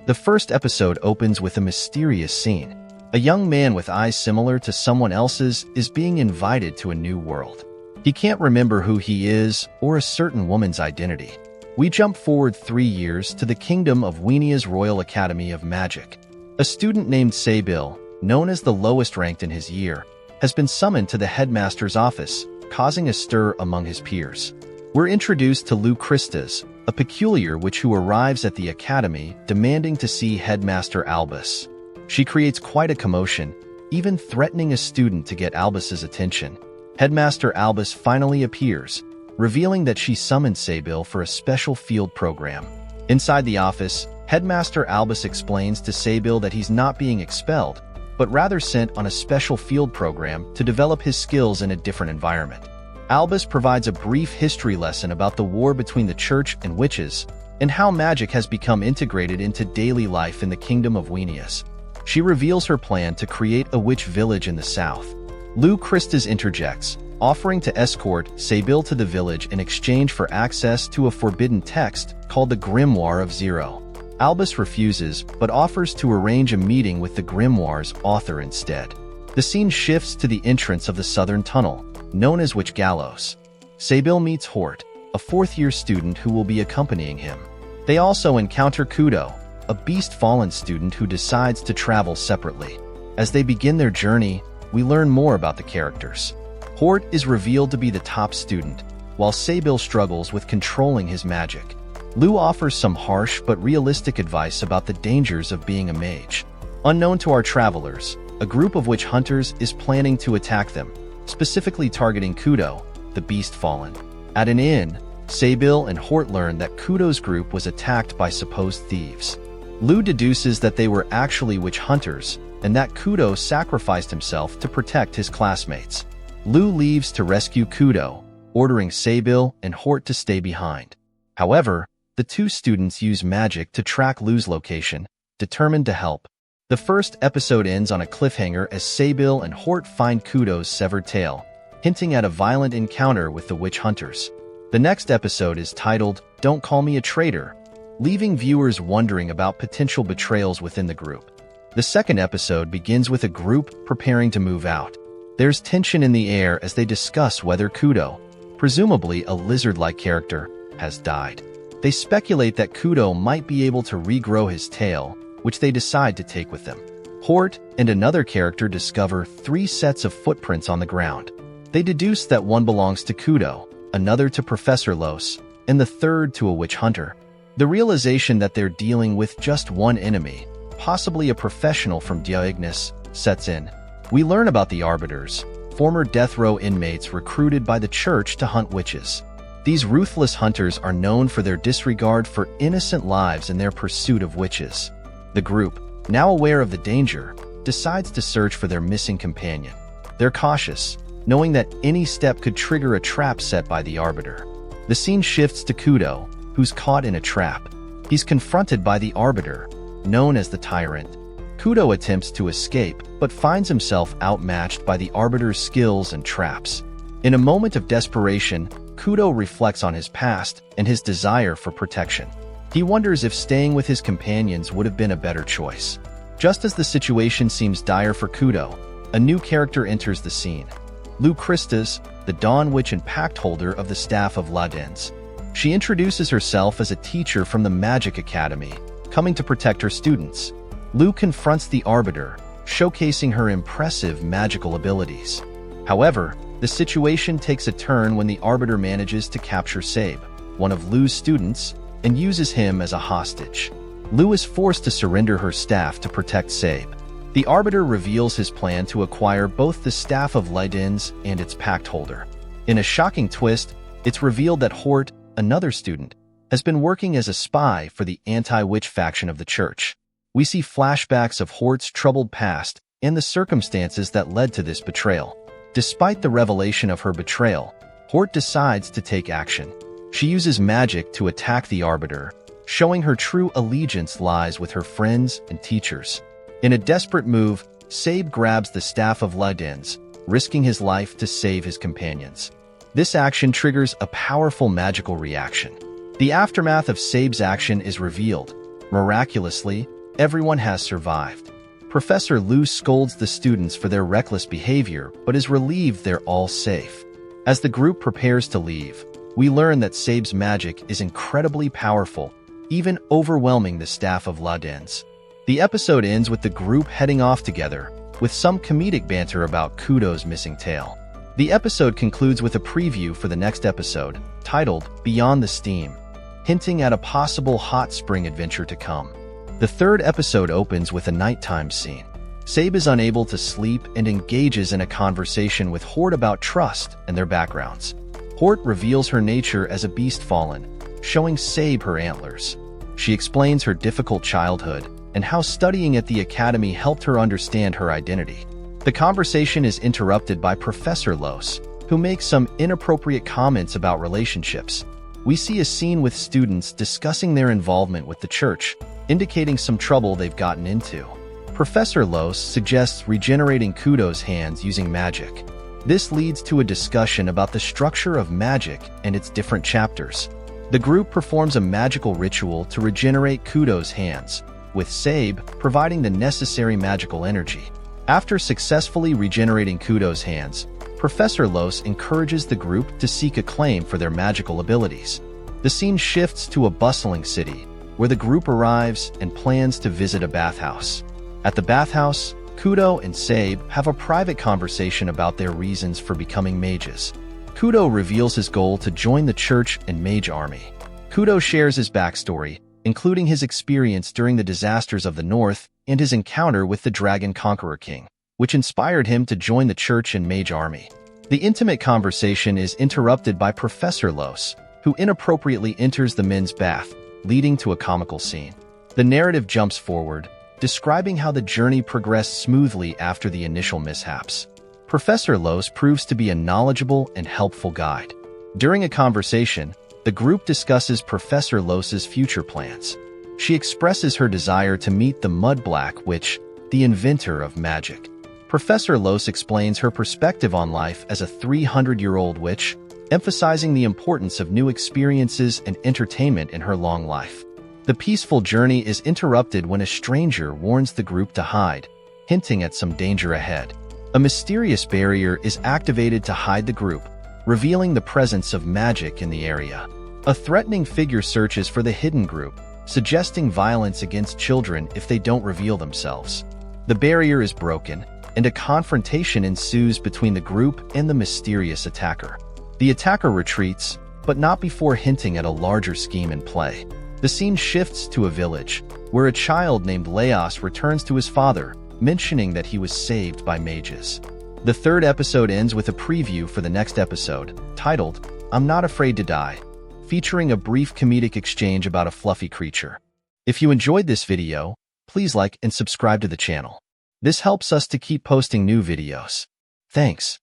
The first episode opens with a mysterious scene. A young man with eyes similar to someone else's is being invited to a new world. He can't remember who he is or a certain woman's identity. We jump forward 3 years to the kingdom of Weenia's Royal Academy of Magic. A student named Sabil, known as the lowest ranked in his year, has been summoned to the headmaster's office, causing a stir among his peers. We're introduced to Lou Christas, a peculiar witch who arrives at the academy demanding to see Headmaster Albus. She creates quite a commotion, even threatening a student to get Albus's attention. Headmaster Albus finally appears, revealing that she summoned Sabil for a special field program. Inside the office, Headmaster Albus explains to Sabil that he's not being expelled, but rather sent on a special field program to develop his skills in a different environment. Albus provides a brief history lesson about the war between the church and witches, and how magic has become integrated into daily life in the Kingdom of Weenias. She reveals her plan to create a witch village in the south. Lou Christas interjects, offering to escort Sabil to the village in exchange for access to a forbidden text called the Grimoire of Zero. Albus refuses, but offers to arrange a meeting with the grimoire's author instead. The scene shifts to the entrance of the southern tunnel, known as Witch Gallows. Sabil meets Hort, a fourth-year student who will be accompanying him. They also encounter Kudo, a Beast Fallen student who decides to travel separately. As they begin their journey, we learn more about the characters. Hort is revealed to be the top student, while Sabil struggles with controlling his magic. Lou offers some harsh but realistic advice about the dangers of being a mage. Unknown to our travelers, a group of witch hunters is planning to attack them, specifically targeting Kudo, the Beast Fallen. At an inn, Sabil and Hort learn that Kudo's group was attacked by supposed thieves. Lou deduces that they were actually witch hunters, and that Kudo sacrificed himself to protect his classmates. Lou leaves to rescue Kudo, ordering Sabil and Hort to stay behind. However, the two students use magic to track Lou's location, determined to help. The first episode ends on a cliffhanger as Sabil and Hort find Kudo's severed tail, hinting at a violent encounter with the witch hunters. The next episode is titled, Don't Call Me a Traitor, leaving viewers wondering about potential betrayals within the group. The second episode begins with a group preparing to move out. There's tension in the air as they discuss whether Kudo, presumably a lizard-like character, has died. They speculate that Kudo might be able to regrow his tail, which they decide to take with them. Hort and another character discover 3 sets of footprints on the ground. They deduce that one belongs to Kudo, another to Professor Los, and the third to a witch hunter. The realization that they're dealing with just one enemy, possibly a professional from Ignis, sets in. We learn about the Arbiters, former death row inmates recruited by the church to hunt witches. These ruthless hunters are known for their disregard for innocent lives in their pursuit of witches. The group, now aware of the danger, decides to search for their missing companion. They're cautious, knowing that any step could trigger a trap set by the Arbiter. The scene shifts to Kudo, who's caught in a trap. He's confronted by the Arbiter, known as the Tyrant. Kudo attempts to escape, but finds himself outmatched by the Arbiter's skills and traps. In a moment of desperation, Kudo reflects on his past and his desire for protection. He wonders if staying with his companions would have been a better choice. Just as the situation seems dire for Kudo, a new character enters the scene. Lou Christas, the Dawn Witch and Pact Holder of the Staff of Ladens. She introduces herself as a teacher from the Magic Academy, coming to protect her students. Lou confronts the Arbiter, showcasing her impressive magical abilities. However, the situation takes a turn when the Arbiter manages to capture Sabe, one of Lou's students, and uses him as a hostage. Lou is forced to surrender her staff to protect Sabe. The Arbiter reveals his plan to acquire both the Staff of Ladens and its Pact Holder. In a shocking twist, it's revealed that Hort, another student, has been working as a spy for the anti-witch faction of the church. We see flashbacks of Hort's troubled past and the circumstances that led to this betrayal. Despite the revelation of her betrayal, Hort decides to take action. She uses magic to attack the Arbiter, showing her true allegiance lies with her friends and teachers. In a desperate move, Sabe grabs the Staff of Ladens, risking his life to save his companions. This action triggers a powerful magical reaction. The aftermath of Sabe's action is revealed. Miraculously, everyone has survived. Professor Lu scolds the students for their reckless behavior but is relieved they're all safe. As the group prepares to leave, we learn that Sabe's magic is incredibly powerful, even overwhelming the staff of Ladens. The episode ends with the group heading off together, with some comedic banter about Kudo's missing tail. The episode concludes with a preview for the next episode, titled Beyond the Steam, hinting at a possible hot spring adventure to come. The third episode opens with a nighttime scene. Sabe is unable to sleep and engages in a conversation with Hort about trust and their backgrounds. Hort reveals her nature as a beast fallen, showing Sabe her antlers. She explains her difficult childhood and how studying at the academy helped her understand her identity. The conversation is interrupted by Professor Los, who makes some inappropriate comments about relationships. We see a scene with students discussing their involvement with the church, indicating some trouble they've gotten into. Professor Los suggests regenerating Kudo's hands using magic. This leads to a discussion about the structure of magic and its different chapters. The group performs a magical ritual to regenerate Kudo's hands, with Sabe providing the necessary magical energy. After successfully regenerating Kudo's hands, Professor Los encourages the group to seek acclaim for their magical abilities. The scene shifts to a bustling city, where the group arrives and plans to visit a bathhouse. At the bathhouse, Kudo and Sabe have a private conversation about their reasons for becoming mages. Kudo reveals his goal to join the church and mage army. Kudo shares his backstory, including his experience during the disasters of the North and his encounter with the Dragon Conqueror King, which inspired him to join the church and mage army. The intimate conversation is interrupted by Professor Los, who inappropriately enters the men's bath, leading to a comical scene. The narrative jumps forward, describing how the journey progressed smoothly after the initial mishaps. Professor Los proves to be a knowledgeable and helpful guide. During a conversation, the group discusses Professor Los's future plans. She expresses her desire to meet the Mud-Black Witch, the inventor of magic. Professor Los explains her perspective on life as a 300-year-old witch, emphasizing the importance of new experiences and entertainment in her long life. The peaceful journey is interrupted when a stranger warns the group to hide, hinting at some danger ahead. A mysterious barrier is activated to hide the group, revealing the presence of magic in the area. A threatening figure searches for the hidden group, suggesting violence against children if they don't reveal themselves. The barrier is broken, and a confrontation ensues between the group and the mysterious attacker. The attacker retreats, but not before hinting at a larger scheme in play. The scene shifts to a village, where a child named Leos returns to his father, mentioning that he was saved by mages. The third episode ends with a preview for the next episode, titled, I'm Not Afraid to Die, featuring a brief comedic exchange about a fluffy creature. If you enjoyed this video, please like and subscribe to the channel. This helps us to keep posting new videos. Thanks.